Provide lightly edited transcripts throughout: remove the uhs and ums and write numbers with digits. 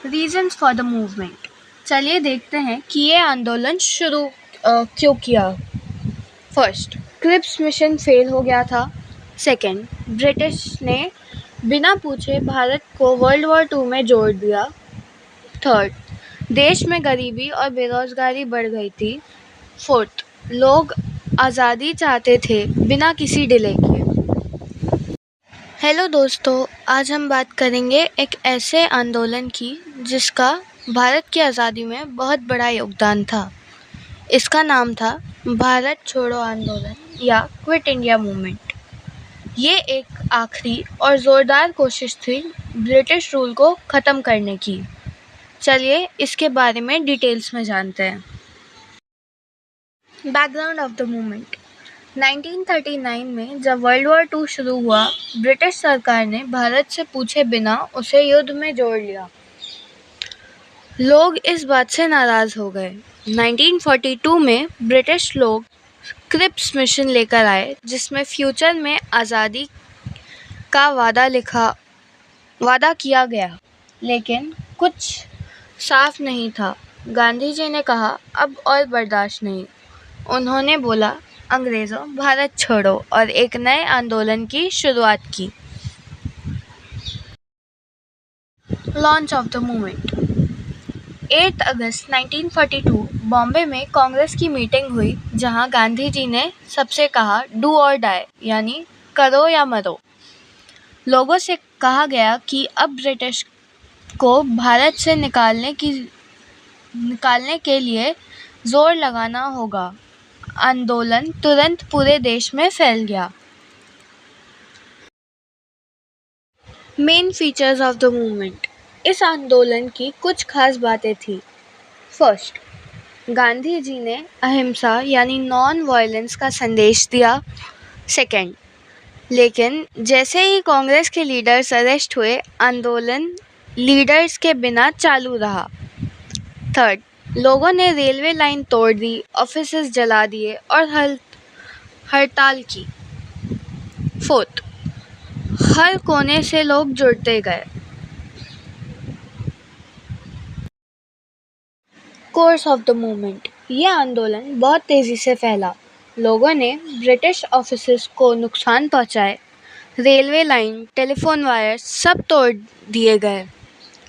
Reasons for the movement. चलिए देखते हैं कि ये आंदोलन शुरू क्यों किया। फर्स्ट, क्रिप्स मिशन फेल हो गया था। सेकंड, ब्रिटिश ने बिना पूछे भारत को वर्ल्ड वॉर 2 में जोड़ दिया। थर्ड, देश में गरीबी और बेरोजगारी बढ़ गई थी। फोर्थ, लोग आज़ादी चाहते थे बिना किसी डिले के। हेलो दोस्तों, आज हम बात करेंगे एक ऐसे आंदोलन की जिसका भारत की आज़ादी में बहुत बड़ा योगदान था। इसका नाम था भारत छोड़ो आंदोलन या क्विट इंडिया मूवमेंट। ये एक आखिरी और ज़ोरदार कोशिश थी ब्रिटिश रूल को ख़त्म करने की। चलिए इसके बारे में डिटेल्स में जानते हैं। Background of the movement. 1939 में जब वर्ल्ड वॉर 2 शुरू हुआ, ब्रिटिश सरकार ने भारत से पूछे बिना उसे युद्ध में जोड़ लिया। लोग इस बात से नाराज हो गए। 1942 में ब्रिटिश लोग क्रिप्स मिशन लेकर आए, जिसमें फ्यूचर में आज़ादी का वादा किया गया, लेकिन कुछ साफ नहीं था। गांधी जी ने कहा, अब और बर्दाश्त नहीं। उन्होंने बोला, अंग्रेज़ों भारत छोड़ो, और एक नए आंदोलन की शुरुआत की। Launch of the movement. 8 अगस्त 1942 बॉम्बे में कांग्रेस की मीटिंग हुई, जहां गांधी जी ने सबसे कहा, डू और डाई, यानी करो या मरो। लोगों से कहा गया कि अब ब्रिटिश को भारत से निकालने के लिए जोर लगाना होगा। आंदोलन तुरंत पूरे देश में फैल गया। Main features of the movement. इस आंदोलन की कुछ खास बातें थी। फर्स्ट, गांधी जी ने अहिंसा यानी नॉन वायलेंस का संदेश दिया। सेकंड, लेकिन जैसे ही कांग्रेस के लीडर्स अरेस्ट हुए, आंदोलन लीडर्स के बिना चालू रहा। थर्ड, लोगों ने रेलवे लाइन तोड़ दी, ऑफिसेज जला दिए और हड़ताल की। फोर्थ, हर कोने से लोग जुड़ते गए। Course of the movement. ये आंदोलन बहुत तेज़ी से फैला। लोगों ने ब्रिटिश ऑफिसेज को नुकसान पहुंचाए। रेलवे लाइन, टेलीफोन वायर सब तोड़ दिए गए।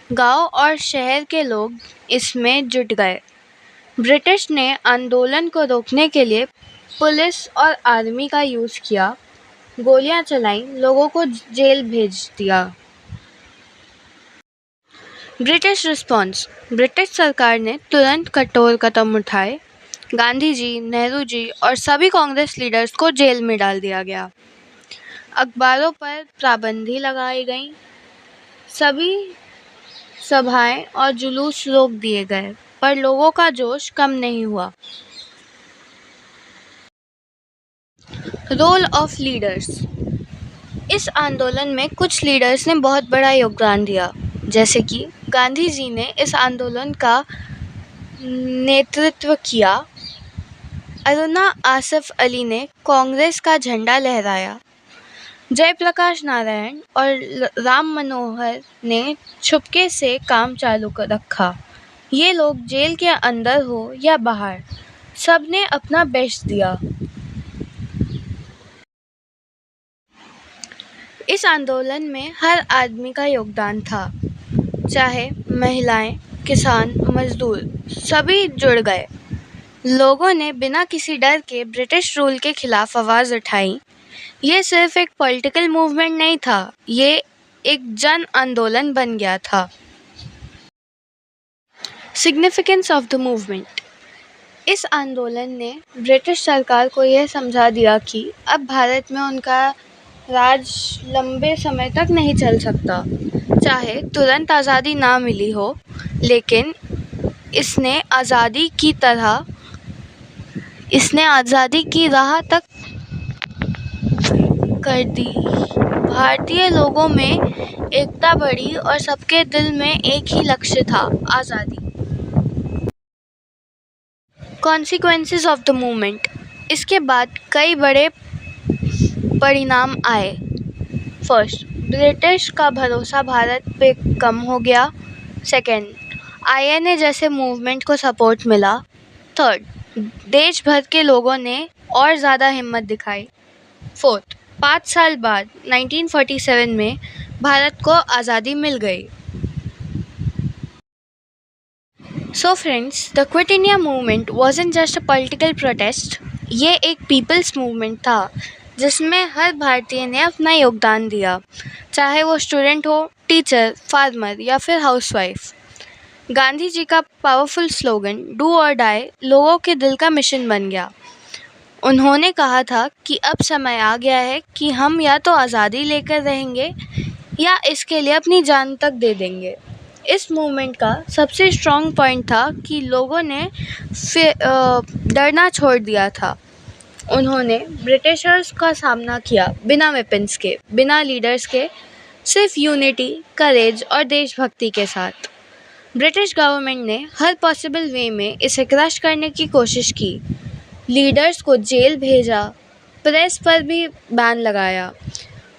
गांव और शहर के लोग इसमें जुट गए। ब्रिटिश ने आंदोलन को रोकने के लिए पुलिस और आर्मी का यूज़ किया, गोलियां चलाईं, लोगों को जेल भेज दिया। British response. ब्रिटिश सरकार ने तुरंत कठोर कदम उठाए। गांधी जी, नेहरू जी और सभी कांग्रेस लीडर्स को जेल में डाल दिया गया। अखबारों पर पाबंदी लगाई गई। सभी सभाएं और जुलूस रोक दिए गए, पर लोगों का जोश कम नहीं हुआ। Role of leaders. इस आंदोलन में कुछ लीडर्स ने बहुत बड़ा योगदान दिया, जैसे कि गांधी जी ने इस आंदोलन का नेतृत्व किया। अरुणा आसिफ अली ने कांग्रेस का झंडा लहराया। जयप्रकाश नारायण और राम मनोहर ने छुपके से काम चालू रखा। ये लोग जेल के अंदर हो या बाहर, सब ने अपना बेस्ट दिया। इस आंदोलन में हर आदमी का योगदान था, चाहे महिलाएं, किसान, मजदूर, सभी जुड़ गए। लोगों ने बिना किसी डर के ब्रिटिश रूल के खिलाफ आवाज़ उठाई। ये सिर्फ एक पॉलिटिकल मूवमेंट नहीं था, ये एक जन आंदोलन बन गया था। Significance of the movement. इस आंदोलन ने ब्रिटिश सरकार को यह समझा दिया कि अब भारत में उनका राज लंबे समय तक नहीं चल सकता। चाहे तुरंत आज़ादी ना मिली हो, लेकिन इसने आज़ादी की राह तक कर दी। भारतीय लोगों में एकता बढ़ी और सबके दिल में एक ही लक्ष्य था, आज़ादी। Consequences of the movement. इसके बाद कई बड़े परिणाम आए। फर्स्ट, ब्रिटिश का भरोसा भारत पे कम हो गया। सेकेंड, INA जैसे मूवमेंट को सपोर्ट मिला। थर्ड, देश भर के लोगों ने और ज़्यादा हिम्मत दिखाई। फोर्थ, 5 साल बाद 1947 में भारत को आज़ादी मिल गई। So friends, the quit India movement wasn't just a political protest, ये एक पीपल्स मूवमेंट था जिसमें हर भारतीय ने अपना योगदान दिया, चाहे वो स्टूडेंट हो, टीचर, फार्मर या फिर हाउसवाइफ। गांधी जी का पावरफुल स्लोगन डू और डाई लोगों के दिल का मिशन बन गया। उन्होंने कहा था कि अब समय आ गया है कि हम या तो आज़ादी लेकर रहेंगे या इसके लिए अपनी जान तक दे देंगे। इस मूवमेंट का सबसे स्ट्रॉन्ग पॉइंट था कि लोगों ने डरना छोड़ दिया था। उन्होंने ब्रिटिशर्स का सामना किया बिना वेपन्स के, बिना लीडर्स के, सिर्फ यूनिटी, करेज और देशभक्ति के साथ। ब्रिटिश गवर्नमेंट ने हर पॉसिबल वे में इसे क्रश करने की कोशिश की। लीडर्स को जेल भेजा, प्रेस पर भी बैन लगाया,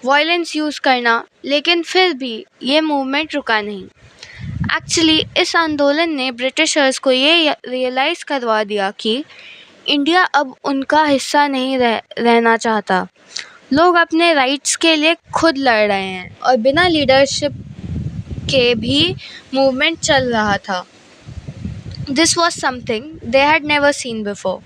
वायलेंस यूज़ करना, लेकिन फिर भी ये मूवमेंट रुका नहीं। एक्चुअली इस आंदोलन ने ब्रिटिशर्स को ये रियलाइज़ करवा दिया कि इंडिया अब उनका हिस्सा नहीं रहना चाहता। लोग अपने राइट्स के लिए खुद लड़ रहे हैं और बिना लीडरशिप के भी मूवमेंट चल रहा था। This was something they had never seen before.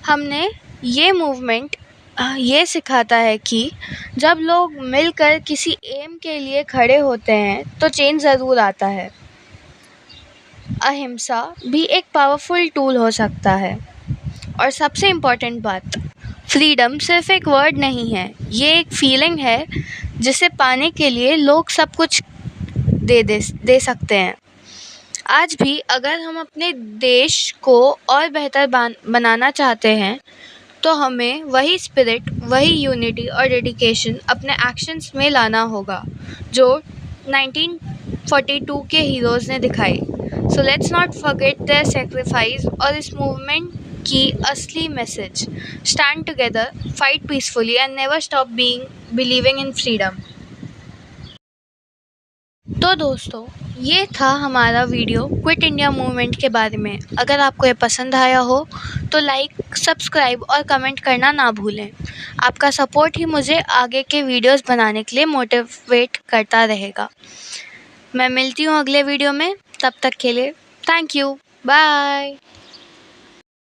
हमने ये मूवमेंट ये सिखाता है कि जब लोग मिलकर किसी एम के लिए खड़े होते हैं तो चेंज ज़रूर आता है। अहिंसा भी एक पावरफुल टूल हो सकता है। और सबसे इम्पॉर्टेंट बात, फ्रीडम सिर्फ एक वर्ड नहीं है, ये एक फीलिंग है जिसे पाने के लिए लोग सब कुछ दे सकते हैं। आज भी अगर हम अपने देश को और बेहतर बनाना चाहते हैं तो हमें वही स्पिरिट, वही यूनिटी और डेडिकेशन अपने एक्शंस में लाना होगा जो 1942 के हीरोज़ ने दिखाई। So let's not forget there sacrifice और इस मूवमेंट की असली message, stand together, fight peacefully and never stop believing in freedom. तो दोस्तों, ये था हमारा वीडियो क्विट इंडिया मूवमेंट के बारे में। अगर आपको ये पसंद आया हो तो लाइक, सब्सक्राइब और कमेंट करना ना भूलें। आपका सपोर्ट ही मुझे आगे के वीडियोस बनाने के लिए मोटिवेट करता रहेगा। मैं मिलती हूँ अगले वीडियो में, तब तक के लिए थैंक यू, बाय।